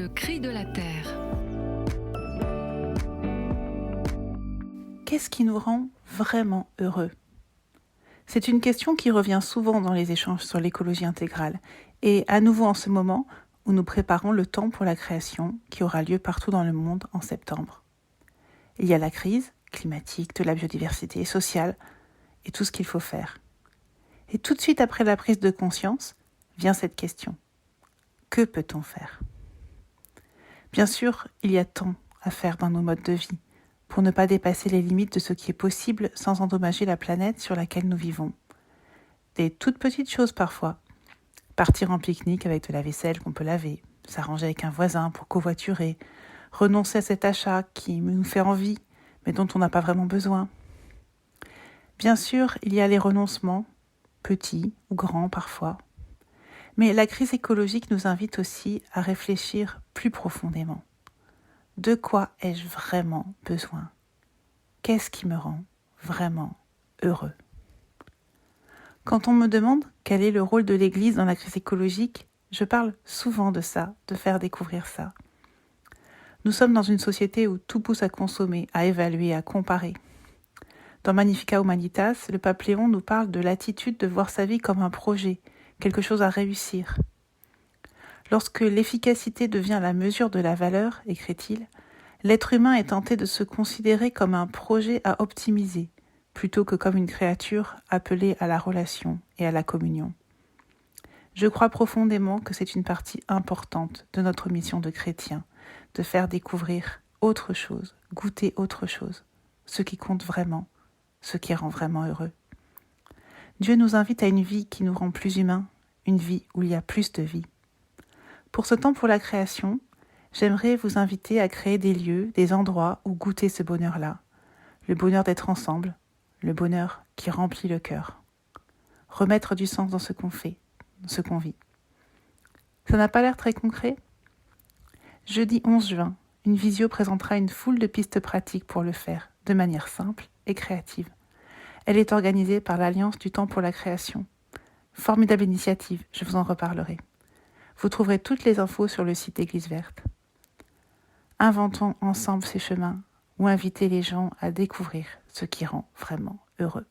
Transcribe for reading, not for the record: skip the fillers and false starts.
Le cri de la terre. Qu'est-ce qui nous rend vraiment heureux ? C'est une question qui revient souvent dans les échanges sur l'écologie intégrale, et à nouveau en ce moment où nous préparons le temps pour la création qui aura lieu partout dans le monde en septembre. Il y a la crise climatique, de la biodiversité, sociale, et tout ce qu'il faut faire. Et tout de suite après la prise de conscience, vient cette question. Que peut-on faire ? Bien sûr, il y a tant à faire dans nos modes de vie, pour ne pas dépasser les limites de ce qui est possible sans endommager la planète sur laquelle nous vivons. Des toutes petites choses parfois. Partir en pique-nique avec de la vaisselle qu'on peut laver, s'arranger avec un voisin pour covoiturer, renoncer à cet achat qui nous fait envie, mais dont on n'a pas vraiment besoin. Bien sûr, il y a les renoncements, petits ou grands parfois. Mais la crise écologique nous invite aussi à réfléchir plus profondément. De quoi ai-je vraiment besoin ? Qu'est-ce qui me rend vraiment heureux ? Quand on me demande quel est le rôle de l'Église dans la crise écologique, je parle souvent de ça, de faire découvrir ça. Nous sommes dans une société où tout pousse à consommer, à évaluer, à comparer. Dans Magnificat Humanitas, le pape Léon nous parle de l'attitude de voir sa vie comme un projet, quelque chose à réussir. Lorsque l'efficacité devient la mesure de la valeur, écrit-il, l'être humain est tenté de se considérer comme un projet à optimiser, plutôt que comme une créature appelée à la relation et à la communion. Je crois profondément que c'est une partie importante de notre mission de chrétien, de faire découvrir autre chose, goûter autre chose, ce qui compte vraiment, ce qui rend vraiment heureux. Dieu nous invite à une vie qui nous rend plus humains, une vie où il y a plus de vie. Pour ce temps pour la création, j'aimerais vous inviter à créer des lieux, des endroits où goûter ce bonheur-là, le bonheur d'être ensemble, le bonheur qui remplit le cœur. Remettre du sens dans ce qu'on fait, dans ce qu'on vit. Ça n'a pas l'air très concret ? Jeudi 11 juin, une visio présentera une foule de pistes pratiques pour le faire, de manière simple et créative. Elle est organisée par l'Alliance du Temps pour la Création. Formidable initiative, je vous en reparlerai. Vous trouverez toutes les infos sur le site Église Verte. Inventons ensemble ces chemins ou invitez les gens à découvrir ce qui rend vraiment heureux.